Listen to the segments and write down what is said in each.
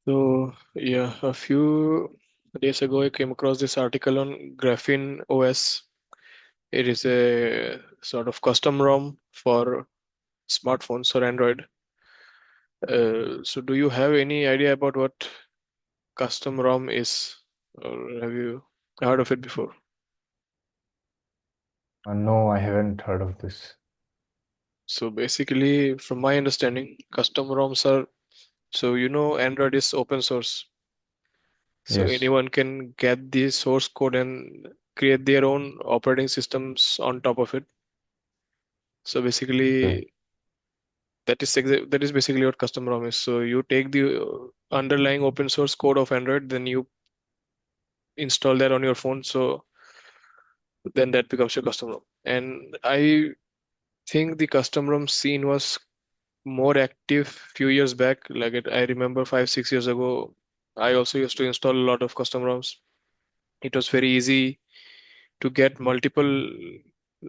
So yeah, a few days ago I came across this article on Graphene OS. It is a sort of custom ROM for smartphones or Android. So do you have any idea about what custom ROM is, or have you heard of it before? No, I haven't heard of this. So basically, from my understanding, custom ROMs are, so Android is open source. So Yes. anyone can get the source code and create their own operating systems on top of it. So Okay. basically, that is basically what custom ROM is. So you take the underlying open source code of Android, then you install that on your phone. So then that becomes your custom ROM. And I think the custom ROM scene was more active few years back. I remember 5, 6 years ago, I also used to install a lot of custom ROMs. It was very easy to get multiple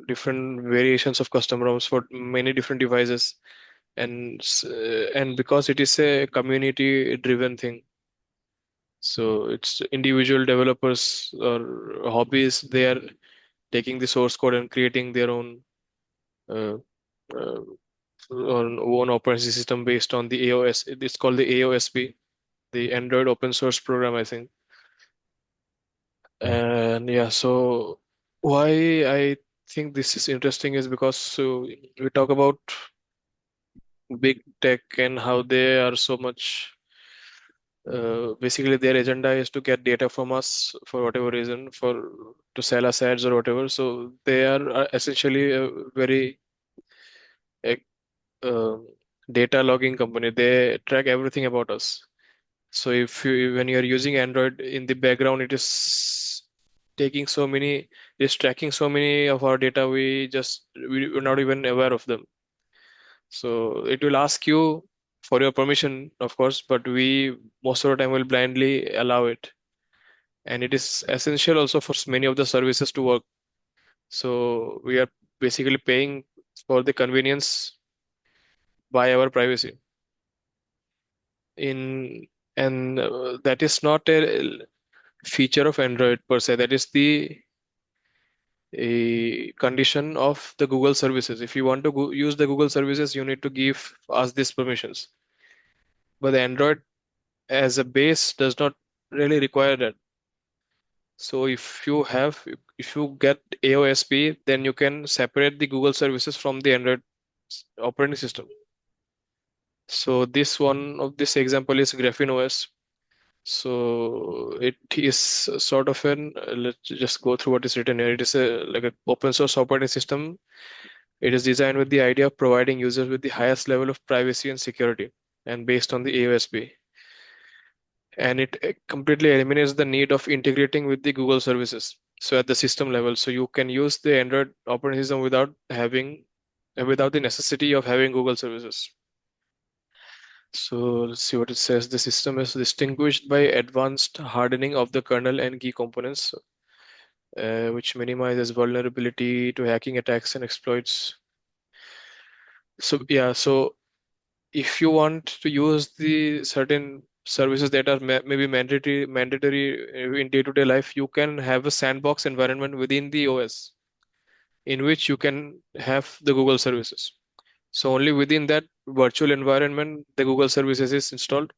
different variations of custom ROMs for many different devices, and because it is a community driven thing, so it's individual developers or hobbies, they are taking the source code and creating their uh, uh, own operating system based on the AOS. It's called the AOSP, the Android Open Source Program, I think. Okay. And yeah, so why I think this is interesting is because, so we talk about big tech and how they are so much, basically their agenda is to get data from us for whatever reason, for to sell us ads or whatever. So they are essentially a very uh, uh, data logging company. They track everything about us. So if you when you're using Android in the background, it is taking so many, it's tracking so many of our data. We're not even aware of them. So it will ask you for your permission, of course, but we most of the time will blindly allow it. And it is essential also for many of the services to work. So we are basically paying for the convenience by our privacy. In and That is not a feature of Android per se. That is the a condition of the Google services. If you want to use the Google services, you need to give us these permissions. But the Android as a base does not really require that. So if you get AOSP, then you can separate the Google services from the Android operating system. So this one of this example is Graphene OS. So it is sort of let's just go through what is written here. It is a like an open source operating system. It is designed with the idea of providing users with the highest level of privacy and security, and based on the AOSP. And it completely eliminates the need of integrating with the Google services. So at the system level, so you can use the Android operating system without the necessity of having Google services. So let's see what it says. The system is distinguished by advanced hardening of the kernel and key components, which minimizes vulnerability to hacking attacks and exploits. So yeah, so if you want to use the certain services that are maybe mandatory in day-to-day life, you can have a sandbox environment within the OS in which you can have the Google services. So only within that virtual environment the Google services is installed,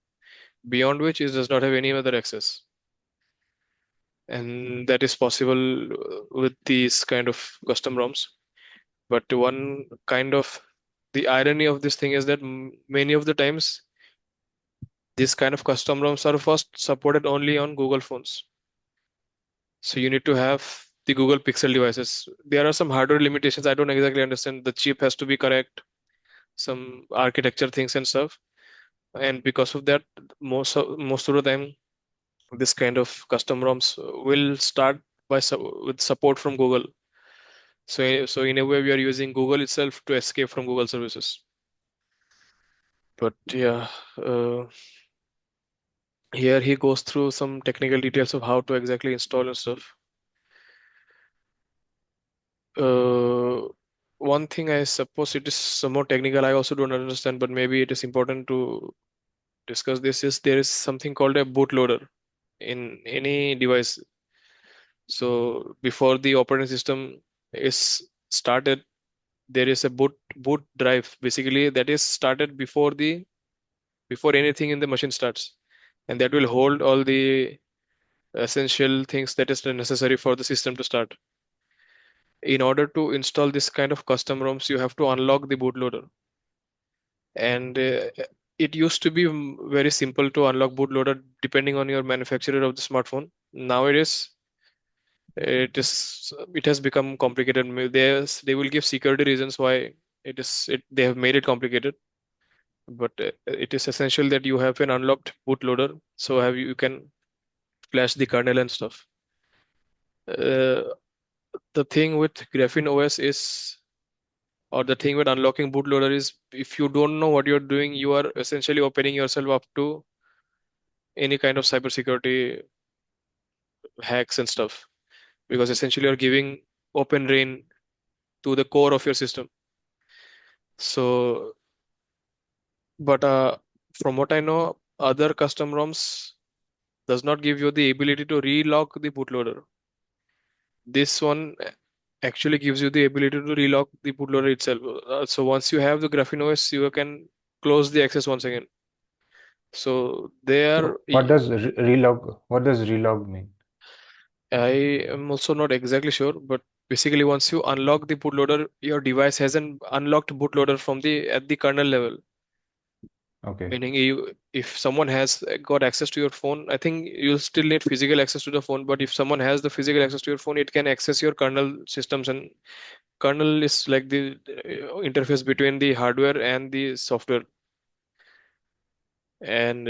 beyond which it does not have any other access. And that is possible with these kind of custom ROMs. But one kind of the irony of this thing is that many of the times these kind of custom ROMs are first supported only on Google phones. So you need to have the Google Pixel devices. There are some hardware limitations. I don't exactly understand. The chip has to be correct, some architecture things and stuff. And because of that, most of the time, this kind of custom ROMs will start with support from Google. So in a way, we are using Google itself to escape from Google services. But yeah, uh, here he goes through some technical details of how to exactly install and stuff. Uh, One thing I suppose it is somewhat technical. I also don't understand, but maybe it is important to discuss this is there is something called a bootloader in any device. So before the operating system is started, there is a boot drive basically that is started before anything in the machine starts, and that will hold all the essential things that is necessary for the system to start. In order to install this kind of custom ROMs, you have to unlock the bootloader. And it used to be very simple to unlock bootloader depending on your manufacturer of the smartphone. Nowadays, it has become complicated. They will give security reasons why they have made it complicated. But it is essential that you have an unlocked bootloader, so you can flash the kernel and stuff. Uh, the thing with Graphene OS is, or the thing with unlocking bootloader is, if you don't know what you're doing, you are essentially opening yourself up to any kind of cybersecurity hacks and stuff, because essentially you're giving open reign to the core of your system. So, but from what I know, other custom ROMs does not give you the ability to relock the bootloader. This one actually gives you the ability to relock the bootloader itself. So once you have the Graphene OS, you can close the access once again. So there, So what does relog? What does relog mean? I am also not exactly sure, but basically once you unlock the bootloader, your device has an unlocked bootloader from the at the kernel level. Okay. Meaning if someone has got access to your phone, I think you still need physical access to the phone, but if someone has the physical access to your phone, it can access your kernel systems. And kernel is like the interface between the hardware and the software. And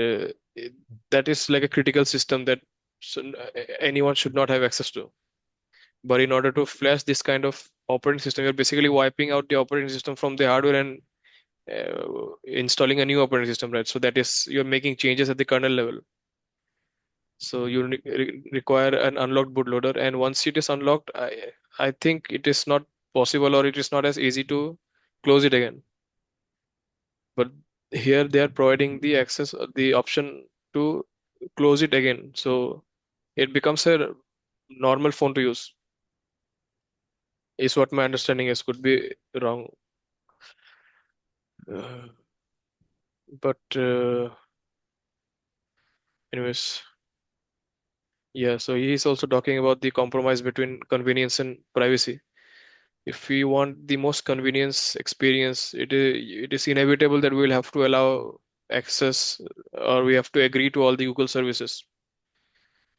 that is like a critical system that anyone should not have access to. But in order to flash this kind of operating system, you're basically wiping out the operating system from the hardware and installing a new operating system, right? So that is, you're making changes at the kernel level. So you require an unlocked bootloader, and once it is unlocked, I think it is not possible, or it is not as easy to close it again. But here they are providing the access, the option to close it again. So it becomes a normal phone to use, is what my understanding is. Could be wrong. Uh, but anyways, yeah. So he's also talking about the compromise between convenience and privacy. If we want the most convenience experience, it is inevitable that we will have to allow access, or we have to agree to all the Google services.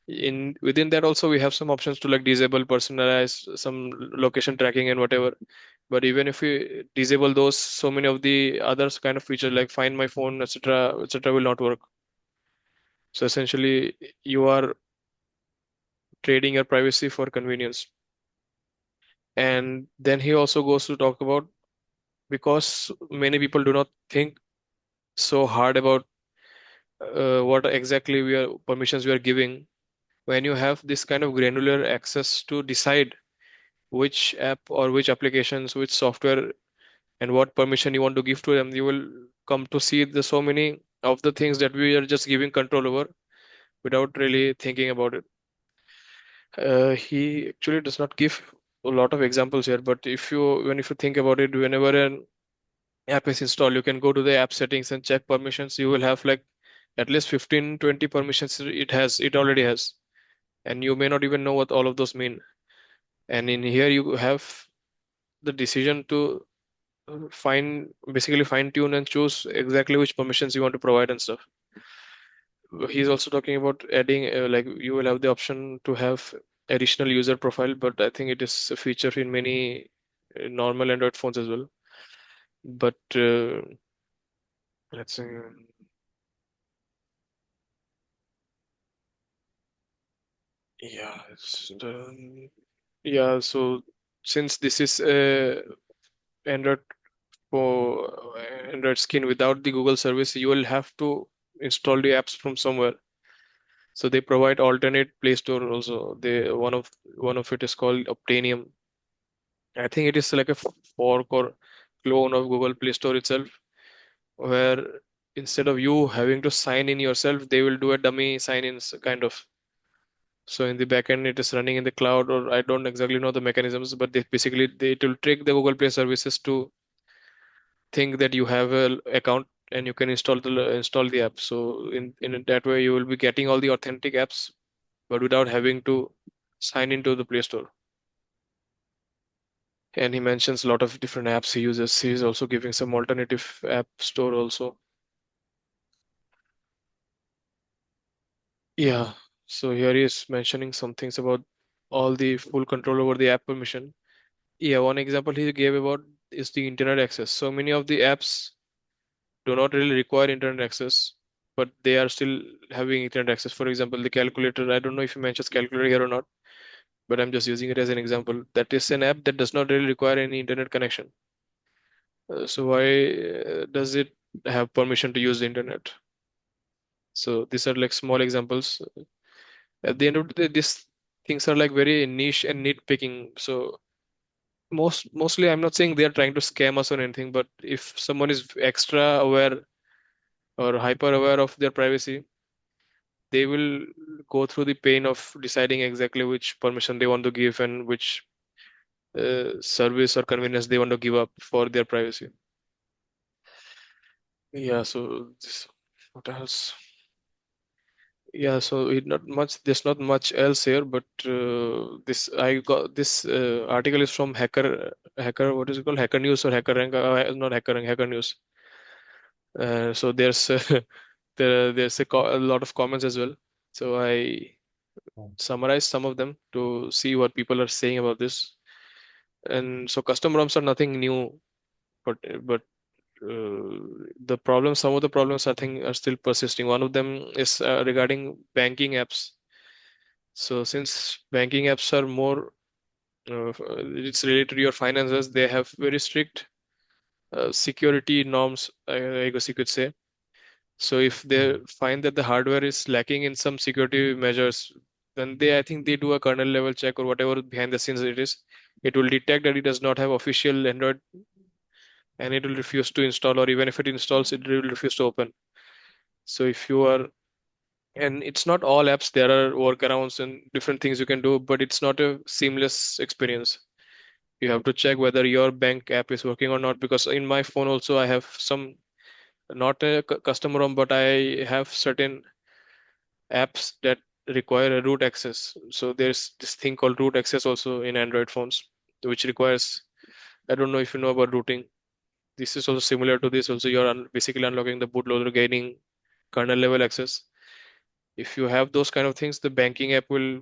In within that also we have some options to like disable, personalize some location tracking and whatever. But even if we disable those, so many of the others kind of features like find my phone, etc., etc., will not work. So essentially, you are trading your privacy for convenience. And then he also goes to talk about, because many people do not think so hard about what exactly we are permissions we are giving. When you have this kind of granular access to decide which app or which applications, which software, and what permission you want to give to them, you will come to see the so many of the things that we are just giving control over without really thinking about it. He actually does not give a lot of examples here, but if you think about it, whenever an app is installed, you can go to the app settings and check permissions. You will have like at least 15, 20 permissions it already has. And you may not even know what all of those mean. And in here you have the decision to basically fine tune and choose exactly which permissions you want to provide and stuff. He's also talking about adding like you will have the option to have additional user profile, but I think it is a feature in many normal Android phones as well. But let's see. Yeah, yeah. So since this is Android for Android skin without the Google service, you will have to install the apps from somewhere. So they provide alternate Play Store also. One of it is called Obtainium. I think it is like a fork or clone of Google Play Store itself, where instead of you having to sign in yourself, they will do a dummy sign in kind of. So in the backend, it is running in the cloud, or I don't exactly know the mechanisms, but it will trick the Google Play services to think that you have a account and you can install the app. So in that way, you will be getting all the authentic apps, but without having to sign into the Play Store. And he mentions a lot of different apps he uses. He is also giving some alternative app store also. Yeah. So here he is mentioning some things about all the full control over the app permission. Yeah, one example he gave about is the internet access. So many of the apps do not really require internet access, but they are still having internet access. For example, the calculator. I don't know if he mentions calculator here or not, but I'm just using it as an example. That is an app that does not really require any internet connection. So why does it have permission to use the internet? So these are like small examples. At the end of the day, these things are like very niche and nitpicking. So mostly, I'm not saying they are trying to scam us or anything, but if someone is extra aware or hyper aware of their privacy, they will go through the pain of deciding exactly which permission they want to give and which service or convenience they want to give up for their privacy. Yeah, so what else? Yeah, so there's not much else here, but this I got this article is from what is it called? Hacker News or Hacker Rank? Not Hacker Rank, Hacker News. So there's a lot of comments as well. So I Oh, summarized some of them to see what people are saying about this. And so custom ROMs are nothing new, but some of the problems I think are still persisting. One of them is regarding banking apps. So since banking apps are more, it's related to your finances, they have very strict security norms, I guess you could say. So if they mm, find that the hardware is lacking in some security measures, then I think they do a kernel level check or whatever behind the scenes it is. It will detect that it does not have official Android and it will refuse to install, or even if it installs, it will refuse to open. So if you are, and it's not all apps, there are workarounds and different things you can do, but it's not a seamless experience. You have to check whether your bank app is working or not, because in my phone also I have some, not a custom ROM, but I have certain apps that require a root access. So there's this thing called root access also in Android phones, which requires, I don't know if you know about rooting. This is also similar to this. Also, you're basically unlocking the bootloader, gaining kernel level access. If you have those kind of things, the banking app will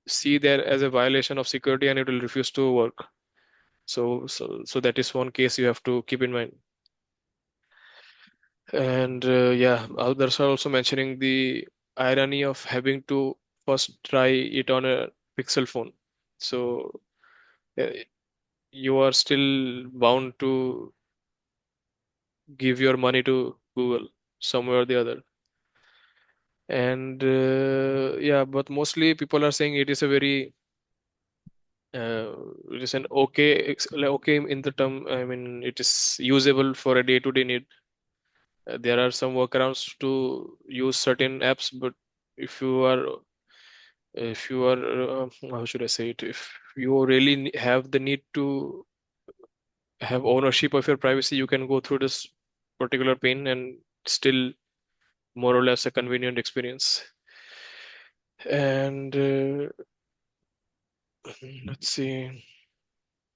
see that as a violation of security and it will refuse to work. So that is one case you have to keep in mind. And yeah, others are also mentioning the irony of having to first try it on a Pixel phone. So uh, you are still bound to give your money to Google somewhere or the other. And yeah, but mostly people are saying uh, it is an okay in the term. I mean, it is usable for a day-to-day need. There are some workarounds to use certain apps, but if you are how should I say it? If you really have the need to have ownership of your privacy, you can go through this particular pain and still more or less a convenient experience. And let's see.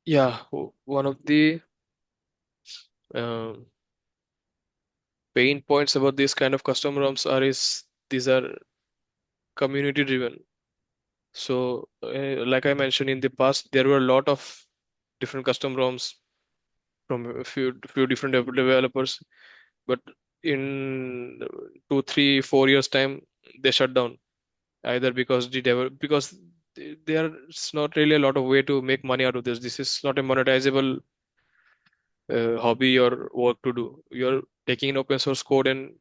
Yeah, one of the um, pain points about these kind of custom ROMs are is these are community driven. So, like I mentioned in the past, there were a lot of different custom ROMs from a few different developers, but in 2, 3, 4 years time, they shut down either because because there's not really a lot of way to make money out of this. This is not a monetizable hobby or work to do. You're taking an open source code and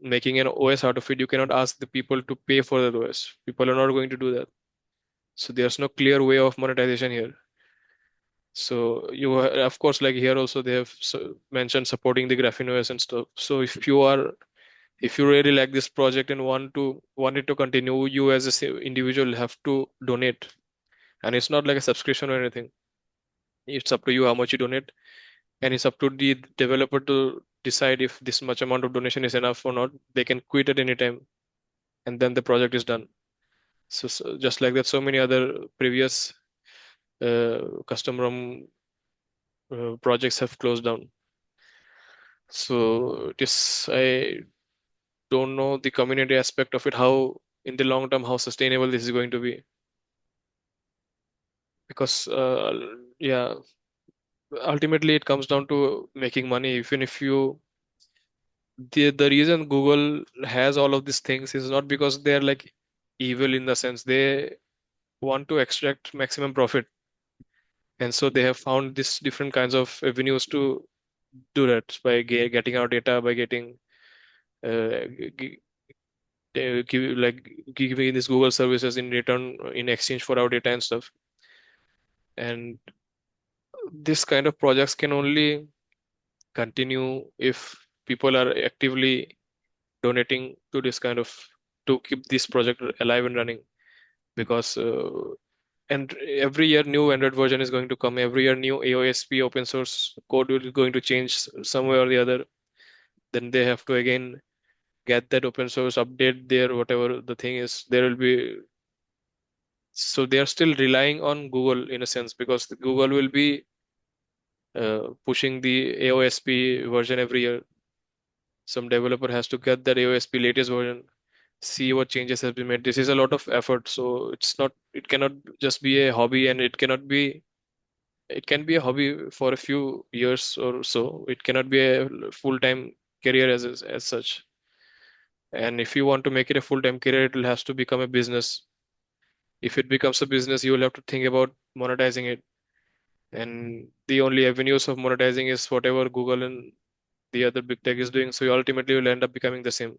making an OS out of it. You cannot ask the people to pay for that OS. People are not going to do that. So there's no clear way of monetization here. So of course, like here also they have mentioned supporting the Graphene OS and stuff. So if you really like this project and want it to continue, you as a individual have to donate, and it's not like a subscription or anything. It's up to you how much you donate, and it's up to the developer to decide if this much amount of donation is enough or not. They can quit at any time, and then the project is done. So just like that, so many other previous custom ROM projects have closed down. So this I don't know the community aspect of it, how in the long term how sustainable this is going to be, because yeah, ultimately it comes down to making money. Even if you the reason Google has all of these things is not because they're like evil in the sense they want to extract maximum profit, and so they have found these different kinds of avenues to do that by getting our data, by getting uh, like giving these Google services in return in exchange for our data and stuff. And this kind of projects can only continue if people are actively donating to this kind of to keep this project alive and running. Because and every year new Android version is going to come. Every year new AOSP open source code will going to change some way or the other. Then they have to again get that open source update there, whatever the thing is. There will be, so they are still relying on Google in a sense, because Google will be pushing the AOSP version every year. Some developer has to get that AOSP latest version, see what changes have been made. This is a lot of effort, so it cannot just be a hobby, and it can be a hobby for a few years or so. It cannot be a full-time career as such. And if you want to make it a full-time career, it will has to become a business. If it becomes a business, you will have to think about monetizing it. And the only avenues of monetizing is whatever Google and the other big tech is doing. So you ultimately will end up becoming the same.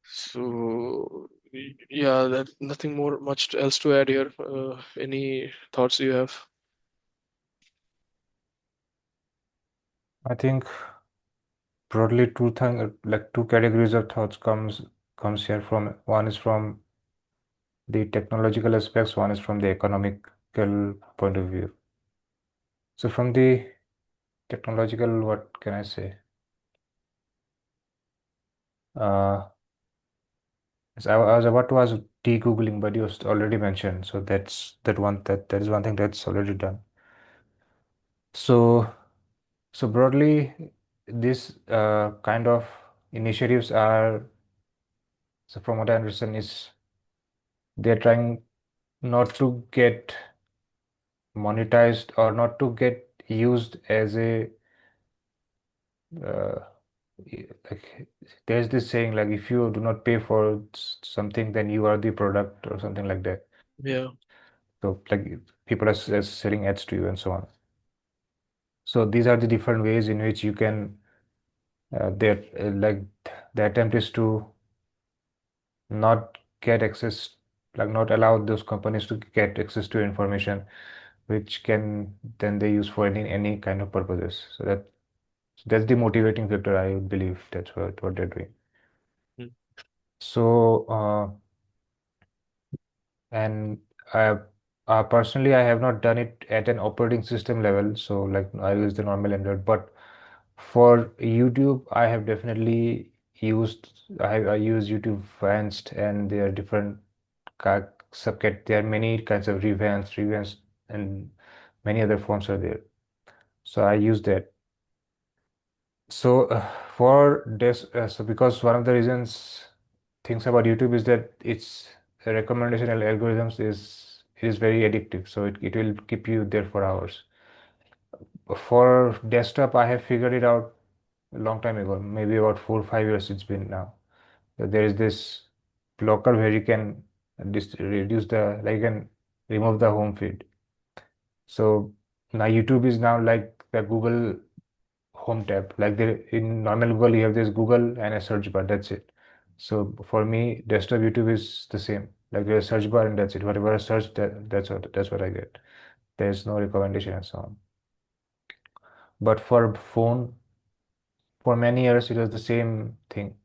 So yeah, that nothing more much else to add here. Any thoughts you have? I think broadly two categories of thoughts comes here from. One is from the technological aspects, one is from the economical point of view. So from the technological, what can I say? Uh, so I was about to ask de-Googling, but you already mentioned. So that is one thing that's already done. So so broadly, this kind of initiatives are, so from what I understand, is they're trying not to get monetized or not to get used as a uh, like there's this saying like if you do not pay for something, then you are the product or something like that. Yeah, So like people are selling ads to you and so on. So these are the different ways in which you can that like the attempt is to not get access, like not allow those companies to get access to information which can then they use for any kind of purposes. So that's the motivating factor, I would believe. That's what they're doing. mm, So and I personally I have not done it at an operating system level. So like I use the normal Android, but for YouTube I have definitely used I use YouTube Advanced, and there are different subcat. There are many kinds of revans, and many other forms are there. So I use that. So for this, so because one of the reasons things about YouTube is that its recommendation algorithms is very addictive. So it will keep you there for hours. For desktop, I have figured it out a long time ago, maybe about 4 or 5 years it's been now. There is this blocker where you can reduce the, like you can remove the home feed. So now YouTube is now like the Google home tab. Like there in normal Google, you have this Google and a search bar. That's it. So for me, desktop YouTube is the same. Like there's a search bar and that's it. Whatever I search, that's what I get. There's no recommendation and so on. But for phone, for many years it was the same thing.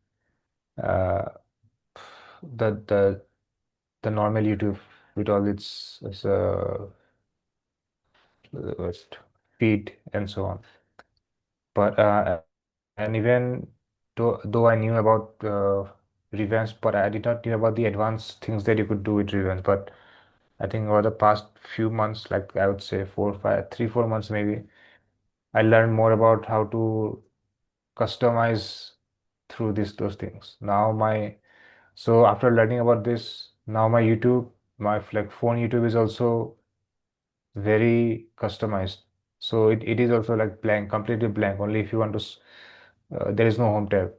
Uh, the the normal YouTube with all its feed and so on. But and even though I knew about revenge, but I did not know about the advanced things that you could do with revenge. But I think over the past few months, like I would say 4, 5, 3, 4 months maybe, I learned more about how to customize through those things. So after learning about this, now my YouTube, my like phone YouTube is also very customized. So it is also like blank, completely blank. Only if you want to, there is no home tab.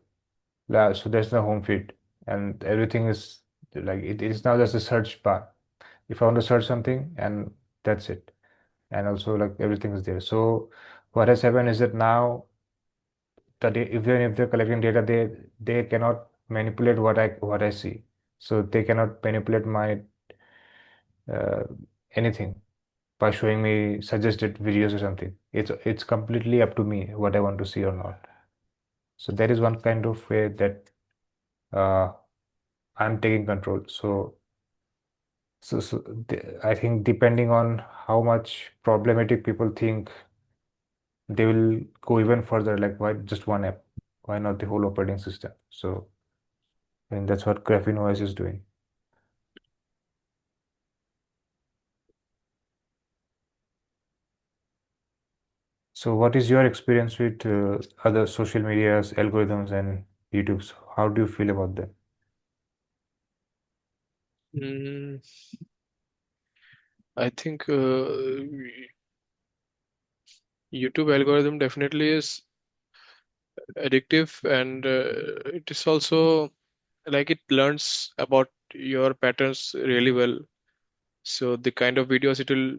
So there's no home feed, and everything is like it is now just a search bar. If I want to search something, and that's it. And also like everything is there. So what has happened is that now even if they're collecting data, they cannot manipulate what I see. So they cannot manipulate my uh, anything by showing me suggested videos or something. It's completely up to me what I want to see or not. So that is one kind of way that uh, I'm taking control. I think depending on how much problematic people think, they will go even further. Like why just one app? Why not the whole operating system? So I think that's what Graphene OS is doing. So what is your experience with other social medias, algorithms, and YouTube's? How do you feel about them? Mm, I think YouTube algorithm definitely is addictive, and it is also like it learns about your patterns really well. So the kind of videos it will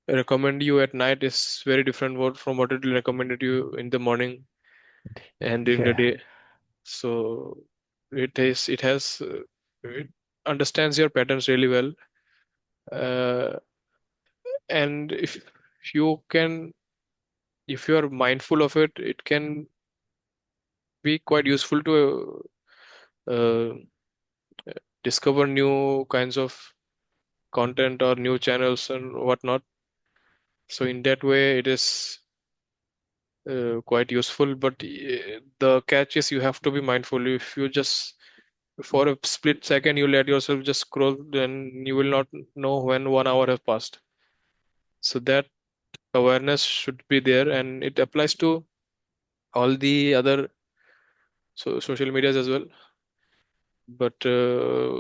recommend you at night is very different from what it will recommend you in the morning and during the Yeah, day. So it has it understands your patterns really well. Uh, and if you can, if you are mindful of it, it can be quite useful to discover new kinds of content or new channels and whatnot. So in that way, it is quite useful. But the catch is you have to be mindful. If you just for a split second you let yourself just scroll, then you will not know when 1 hour has passed. So that awareness should be there, and it applies to all the other social medias as well. But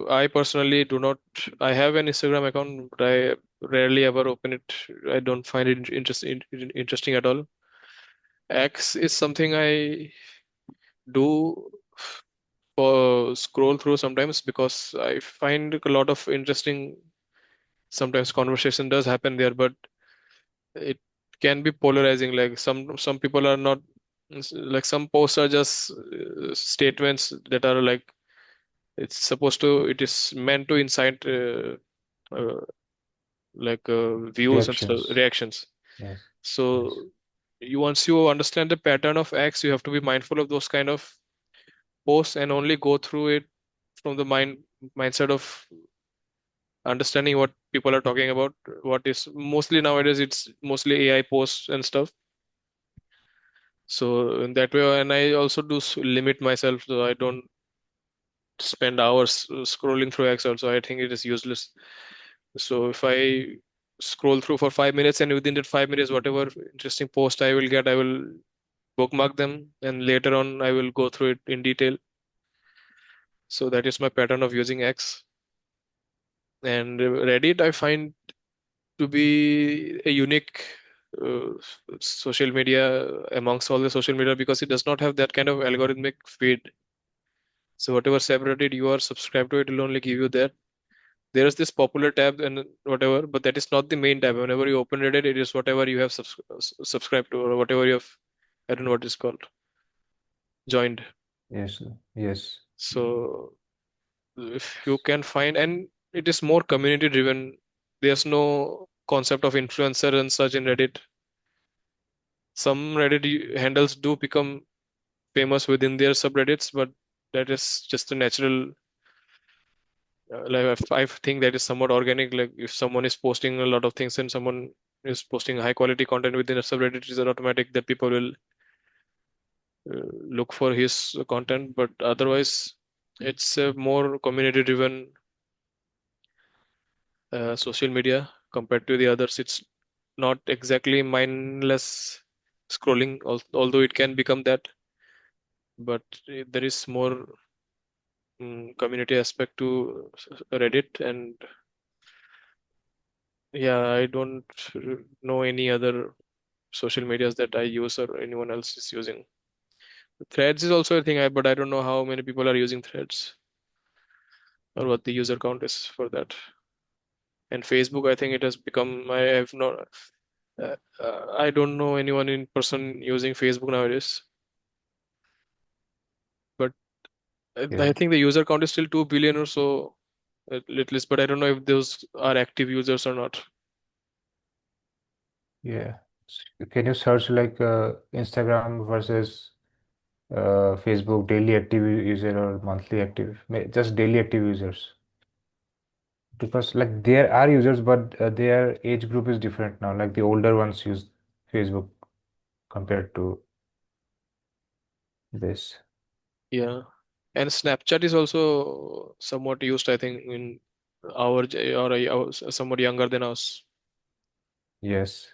I personally do not. I have an Instagram account, but I rarely ever open it. I don't find it interesting at all. X is something I do for scroll through sometimes because I find a lot of interesting. Sometimes conversation does happen there, but it can be polarizing. Like some people are not like some posts are just statements that are like it is meant to incite uh, views and stuff, reactions. reactions. Yes, yes. So you once you understand the pattern of acts, you have to be mindful of those kind of posts and only go through it from the mindset of understanding what people are talking about. What is mostly nowadays, it's mostly AI posts and stuff. So in that way, and I also do limit myself, so I don't spend hours scrolling through X. Also, I think it is useless. So if I scroll through for 5 minutes, and within that 5 minutes, whatever interesting post I will get, I will bookmark them, and later on I will go through it in detail. So that is my pattern of using X. And Reddit I find to be a unique uh, social media amongst all the social media because it does not have that kind of algorithmic feed. So whatever subreddit you are subscribed to, it will only give you that. There is this popular tab and whatever, but that is not the main tab. Whenever you open Reddit, it is whatever you have subscribed to or whatever you have, I don't know what it's called, joined. Yes, yes, So if you can find, and it is more community driven. There's no concept of influencer and such in Reddit. Some Reddit handles do become famous within their subreddits, but that is just a natural. Like I think that is somewhat organic. Like if someone is posting a lot of things and someone is posting high quality content within a subreddit, it is an automatic that people will look for his content. But otherwise, it's a more community driven social media compared to the others. It's not exactly mindless scrolling, although it can become that. But there is more community aspect to Reddit, and yeah, I don't know any other social medias that I use or anyone else is using. Threads is also a thing, but I don't know how many people are using Threads or what the user count is for that. And Facebook, I think it has become. I have not. I don't know anyone in person using Facebook nowadays. But I Yeah, think the user count is still 2 billion or so, at least. But I don't know if those are active users or not. yeah. Can you search like Instagram versus Facebook daily active user or monthly active? Just daily active users. Because like there are users, but their age group is different now. Like the older ones use Facebook compared to this. Yeah. And Snapchat is also somewhat used, I think, in somewhat younger than us. Yes.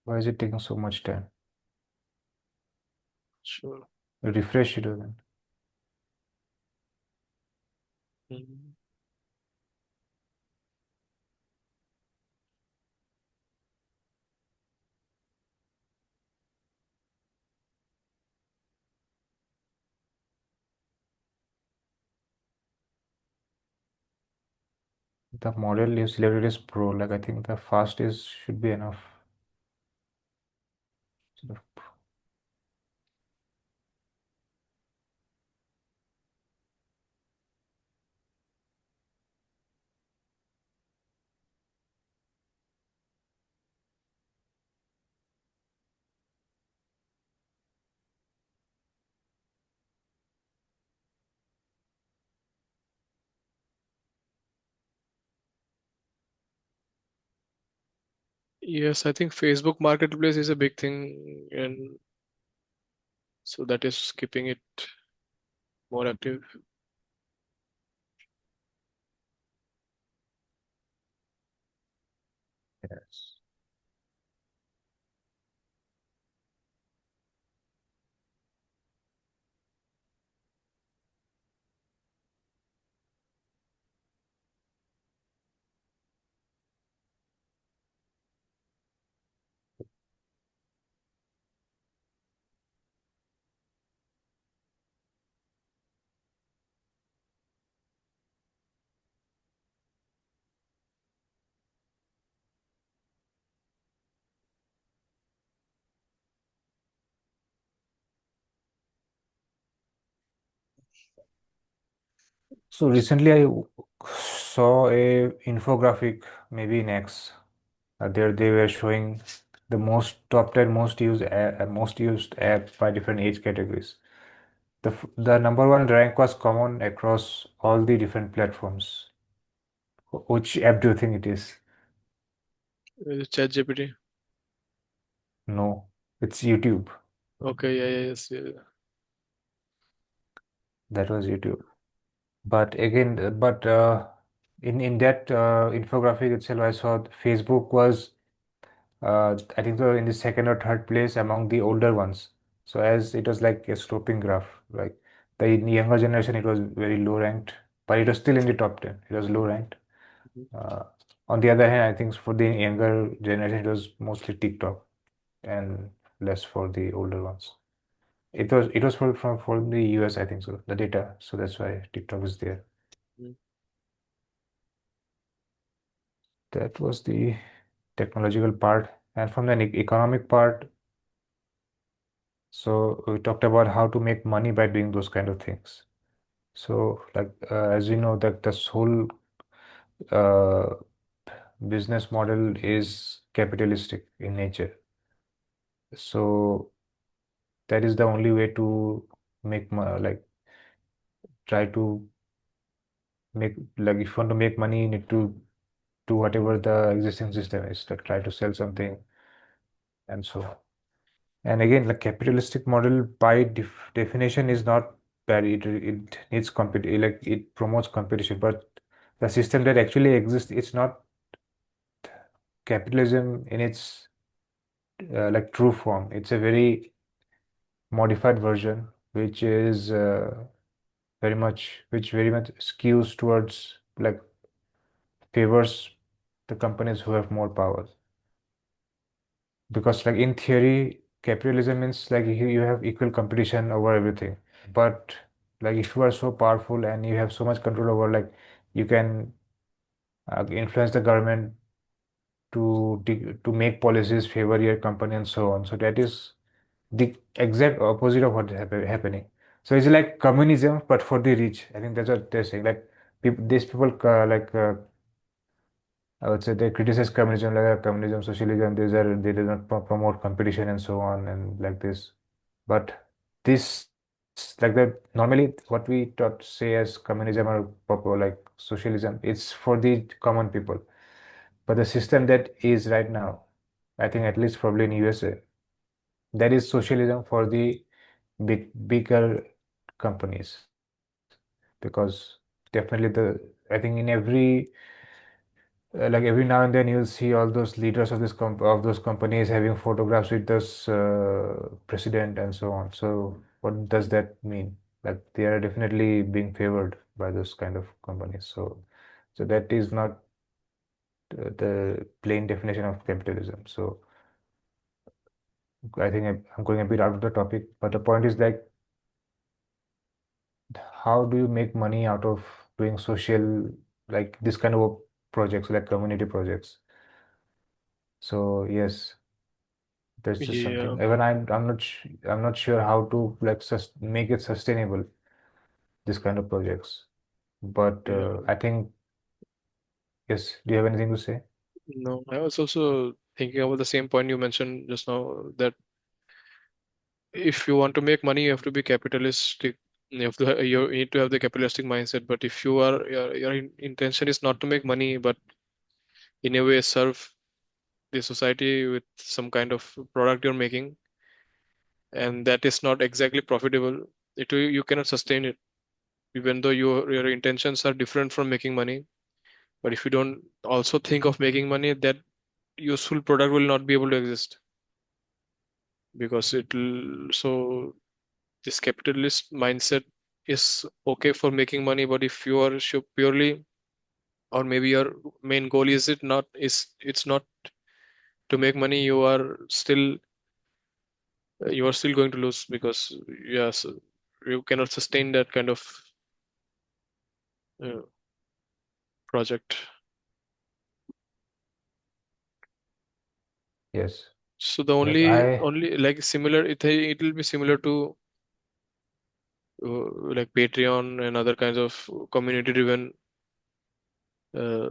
Why is it taking so much time? Sure. Refresh it again. Mhm. The model you selected is Pro. Like I think the fast is should be enough. Sort of. Yes, I think Facebook Marketplace is a big thing, and so that is keeping it more active. Yes. So recently saw a infographic, maybe in X. There they were showing the most top 10 most used app by different age categories. The number one rank was common across all the different platforms. Which app do you think it is? ChatGPT. No, it's YouTube. Okay, yeah, yeah, yes, yeah. That was YouTube. But again, in that infographic itself, I saw Facebook was I think so in the second or third place among the older ones. So as it was like a sloping graph, like the younger generation, it was very low ranked, but it was still in the top 10. It was low ranked. Mhm. Uh, on the other hand, I think for the younger generation, it was mostly TikTok and less for the older ones. It was for the US, I think so, the data. So that's why TikTok is there. Mhm. That was the technological part. And from the economic part, so we talked about how to make money by doing those kind of things. So like as we know that this whole uh, business model is capitalistic in nature. So that is the only way to like try to make like if you want to make money, you need to do whatever the existing system is, like try to sell something and so on. And again, the capitalistic model by definition is not bad. It needs like it promotes competition, but the system that actually exists, it's not capitalism in its like true form. It's a very modified version, which is very much skews towards like favors the companies who have more power. Because like in theory, capitalism means like you have equal competition over everything. But like if you are so powerful and you have so much control over like you can influence the government to make policies favor your company and so on. So that is the exact opposite of what is happening. So it's like communism, but for the rich. I think that's what they're saying. Like these people I would say they criticize communism like communism, socialism. They do not promote competition and so on and like this. But this like that normally what we taught say as communism or like socialism, it's for the common people. But the system that is right now, I think at least probably in USA, that is socialism for the bigger companies because definitely I think in every like every now and then you'll see all those leaders of of those companies having photographs with this president and so on. So what does that mean? Like they are definitely being favored by those kind of companies. So that is not the plain definition of capitalism. So I think I'm going a bit out of the topic, but the point is like how do you make money out of doing social like this kind of projects like community projects? So yes. That's just Yeah, something. Even I'm not sure how to like make it sustainable, this kind of projects. But yeah. I think yes. Do you have anything to say? No, I was also thinking about the same point you mentioned just now, that if you want to make money, you have to be capitalistic. You need to have the capitalistic mindset. But if your intention is not to make money, but in a way serve the society with some kind of product you're making, and that is not exactly profitable, you cannot sustain it. Even though your intentions are different from making money, but if you don't also think of making money, that useful product will not be able to exist, because it'll so this capitalist mindset is okay for making money. But if you are purely, or maybe your main goal is it not is it's not to make money, you are still going to lose, because yes, you cannot sustain that kind of uh, project. Yes. So the Like only like similar, it will be similar to like Patreon and other kinds of community driven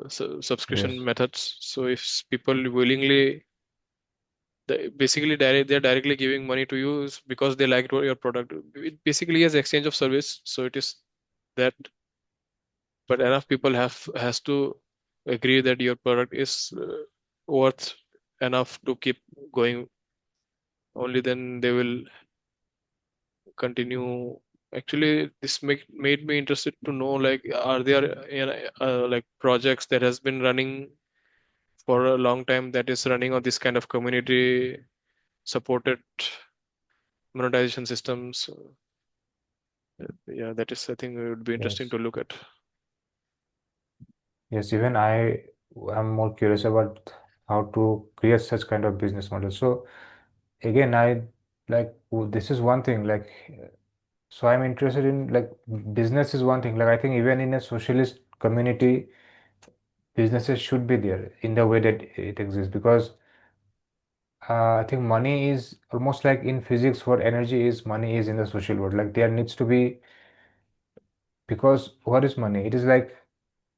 subscription yes, methods. So if people willingly, basically they're directly giving money to you because they liked your product. It basically is exchange of service. So it is that, but enough people has to. agree that your product is worth enough to keep going, only then they will continue. Actually, this made me interested to know, like, are there like projects that has been running for a long time, that is running on this kind of community supported monetization systems? Yeah, that is, I think, it would be interesting Yes. to look at. Yes, even I am more curious about how to create such kind of business model. So again, I like this is one thing. Like, so I'm interested in like business is one thing. Like I think even in a socialist community, businesses should be there in the way that it exists because I think money is almost like in physics what energy is, money is in the social world. Like there needs to be because what is money? It is like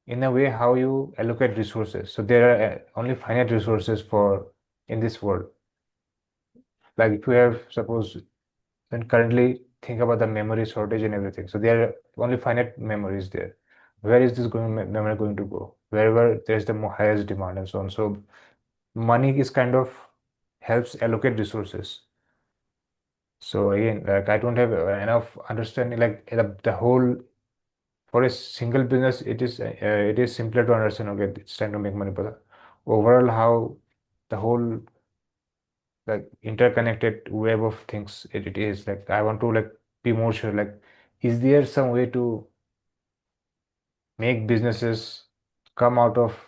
in a way how you allocate resources. So there are only finite resources for in this world. Like if you have suppose then currently think about the memory shortage and everything. So there are only finite memories there. Where is this memory going to go? Wherever there's the highest demand and so on. So money is kind of helps allocate resources. So again, like I don't have enough understanding. Like the whole for a single business, it is simpler to understand. Okay, it's trying to make money, but overall, how the whole like interconnected web of things it is. Like I want to like be more sure. Like, is there some way to make businesses come out of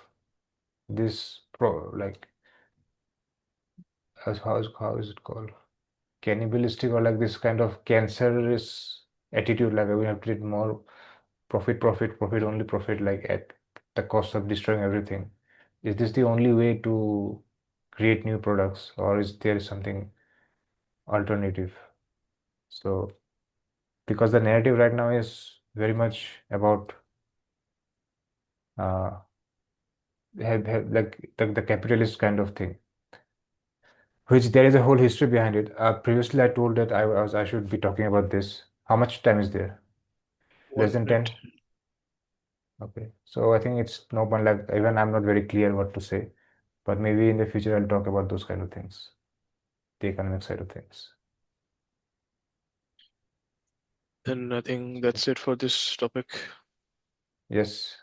this pro like how is it called? Cannibalistic or like this kind of cancerous attitude. Like we have to get more profit, profit, profit, only profit, like at the cost of destroying everything. Is this the only way to create new products, or is there something alternative? So, because the narrative right now is very much about uh, have like the capitalist kind of thing, which there is a whole history behind it. Previously, I told that I should be talking about this. How much time is there? Less One than minute. 10? Okay. So I think it's no point like even I'm not very clear what to say, but maybe in the future I'll talk about those kind of things, the economic side of things. Then I think that's it for this topic. Yes.